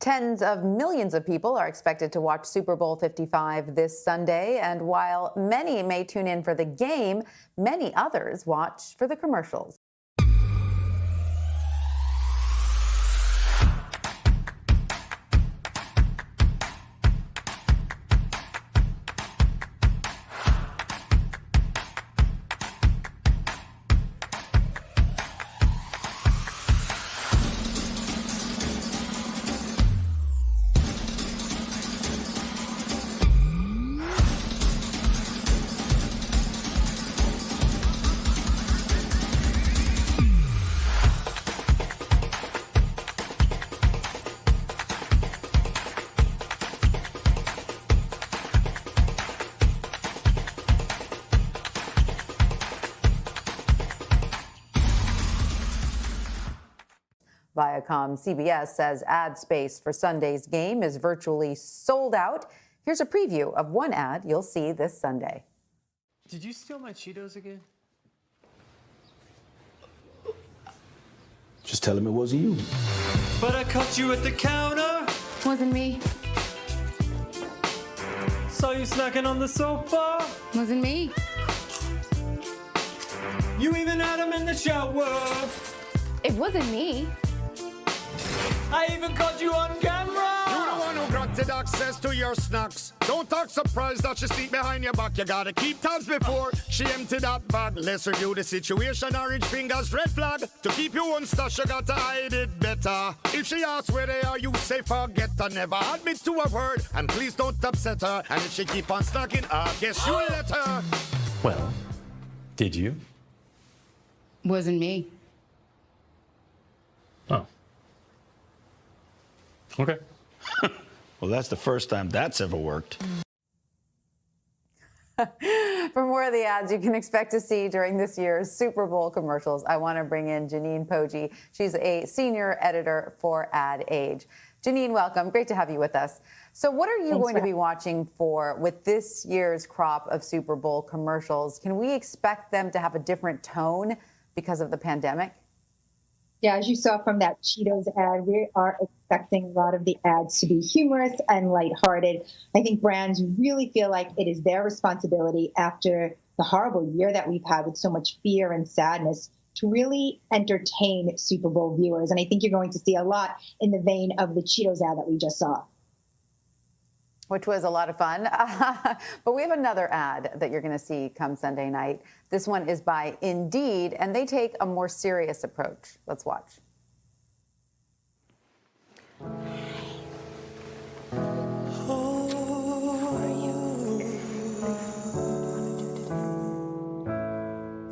Tens of millions of people are expected to watch Super Bowl 55 this Sunday. And while many may tune in for the game, many others watch for the commercials. Viacom CBS says ad space for Sunday's game is virtually sold out. Here's a preview of one ad you'll see this Sunday. Did you steal my Cheetos again? Just tell him it wasn't you. But I caught you at the counter. Wasn't me. Saw you snacking on the sofa. Wasn't me. You even had him in the shower. It wasn't me. I even caught you on camera. You're the one who granted access to your snacks. Don't talk surprised that she sneak behind your back. You gotta keep tabs before she empty that bag. Let's review the situation. Orange fingers, red flag. To keep your own stash, you gotta hide it better. If she asks where they are, you say forget her. Never admit to a word, and please don't upset her. And if she keep on snacking, I guess you let her. Well, did you? Wasn't me. Oh. Okay. Well, that's the first time that's ever worked. For more of the ads you can expect to see during this year's Super Bowl commercials, I want to bring in Jeanine Poggi. She's a senior editor for Ad Age. Jeanine, welcome. Great to have you with us. So what are you going to be watching for with this year's crop of Super Bowl commercials? Can we expect them to have a different tone because of the pandemic? Yeah, as you saw from that Cheetos ad, we are expecting a lot of the ads to be humorous and lighthearted. I think brands really feel like it is their responsibility after the horrible year that we've had with so much fear and sadness to really entertain Super Bowl viewers. And I think you're going to see a lot in the vein of the Cheetos ad that we just saw. Which was a lot of fun. But we have another ad that you're going to see come Sunday night. This one is by Indeed, and they take a more serious approach. Let's watch.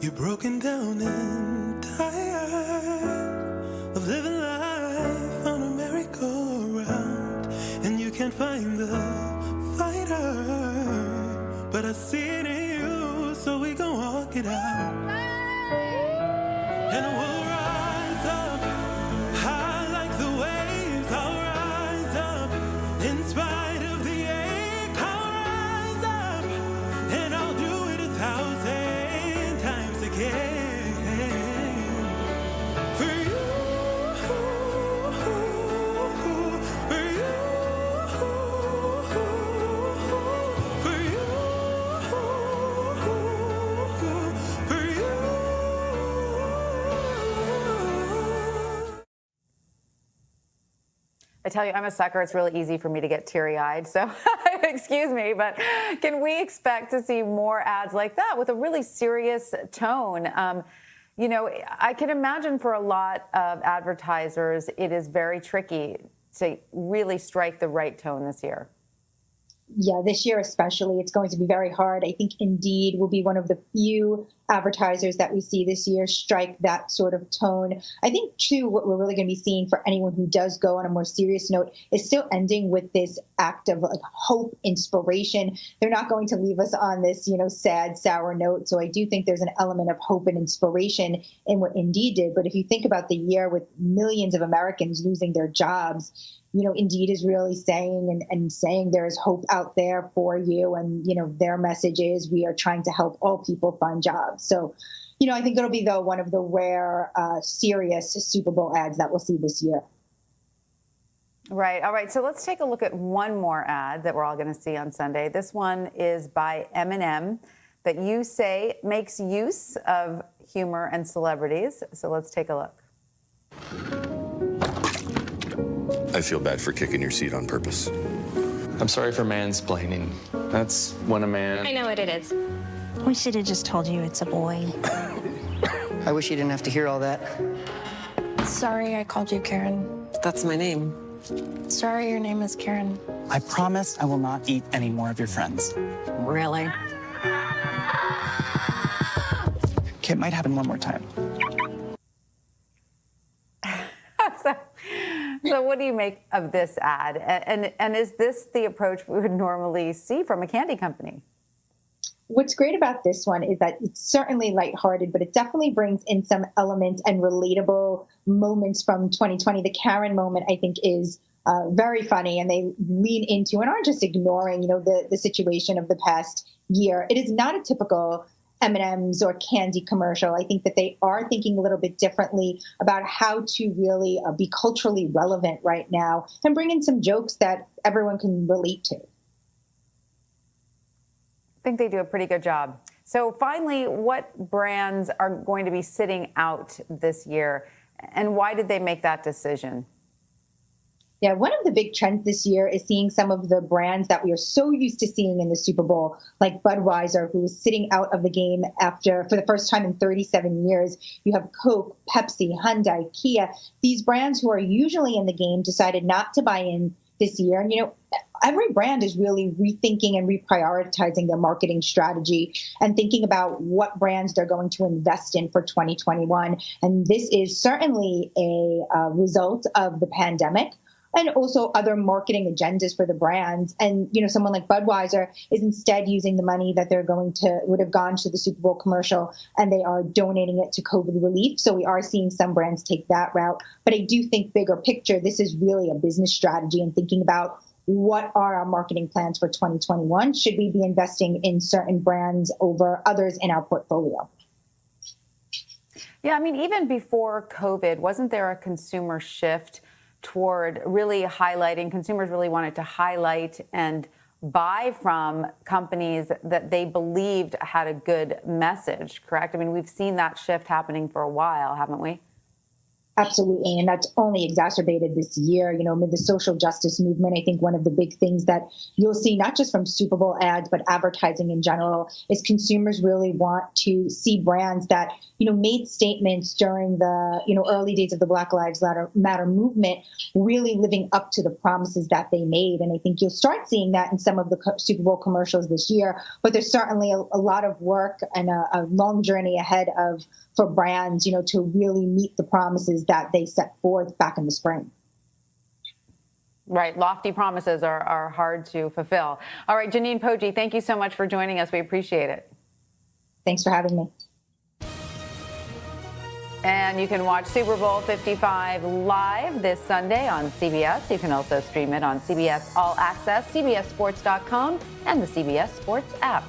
You're broken down and tired of living life on a merry-go-round, and you can't find the fighter, but I see it in you, so we gon' walk it out. And we'll rise up high like the waves. I'll rise up in spite of the ache. I'll rise up and I'll do it 1,000 times again for you. I tell you, I'm a sucker. It's really easy for me to get teary-eyed, so excuse me, but can we expect to see more ads like that with a really serious tone? You know, I can imagine for a lot of advertisers, it is very tricky to really strike the right tone this year. Yeah, this year especially, it's going to be very hard. I think Indeed will be one of the few advertisers that we see this year strike that sort of tone. I think, too, what we're really going to be seeing for anyone who does go on a more serious note is still ending with this act of like hope, inspiration. They're not going to leave us on this, sad, sour note. So I do think there's an element of hope and inspiration in what Indeed did. But if you think about the year with millions of Americans losing their jobs, Indeed is really saying and saying there is hope out there for you. And, their message is we are trying to help all people find jobs. So, I think it'll be, though, one of the rare serious Super Bowl ads that we'll see this year. Right. All right. So let's take a look at one more ad that we're all going to see on Sunday. This one is by M&M that you say makes use of humor and celebrities. So let's take a look. I feel bad for kicking your seat on purpose. I'm sorry for mansplaining. That's when a man... I know what it is. We should have just told you it's a boy. I wish you didn't have to hear all that. Sorry I called you Karen. That's my name. Sorry your name is Karen. I promise I will not eat any more of your friends. Really? Okay, it might happen one more time. So what do you make of this ad? And is this the approach we would normally see from a candy company? What's great about this one is that it's certainly lighthearted, but it definitely brings in some elements and relatable moments from 2020. The Karen moment, I think, is very funny, and they lean into and aren't just ignoring, the situation of the past year. It is not a typical M&M's or candy commercial. I think that they are thinking a little bit differently about how to really be culturally relevant right now and bring in some jokes that everyone can relate to. I think they do a pretty good job. So finally, what brands are going to be sitting out this year, and why did they make that decision? Yeah, one of the big trends this year is seeing some of the brands that we are so used to seeing in the Super Bowl, like Budweiser, who is sitting out of the game for the first time in 37 years. You have Coke, Pepsi, Hyundai, Kia. These brands who are usually in the game decided not to buy in this year. And, every brand is really rethinking and reprioritizing their marketing strategy and thinking about what brands they're going to invest in for 2021. And this is certainly a result of the pandemic and also other marketing agendas for the brands. And, someone like Budweiser is instead using the money that would have gone to the Super Bowl commercial, and they are donating it to COVID relief. So we are seeing some brands take that route. But I do think bigger picture, this is really a business strategy and thinking about what are our marketing plans for 2021? Should we be investing in certain brands over others in our portfolio? Yeah, even before COVID, wasn't there a consumer shift toward really highlighting, consumers really wanted to highlight and buy from companies that they believed had a good message, correct? We've seen that shift happening for a while, haven't we? Absolutely. And that's only exacerbated this year, amid the social justice movement. I think one of the big things that you'll see, not just from Super Bowl ads, but advertising in general, is consumers really want to see brands that, made statements during the, early days of the Black Lives Matter movement, really living up to the promises that they made. And I think you'll start seeing that in some of the Super Bowl commercials this year. But there's certainly a lot of work and a long journey ahead for brands, to really meet the promises that they set forth back in the spring. Right. Lofty promises are hard to fulfill. All right, Jeanine Poggi, thank you so much for joining us. We appreciate it. Thanks for having me. And you can watch Super Bowl 55 live this Sunday on CBS. You can also stream it on CBS All Access, CBSSports.com, and the CBS Sports app.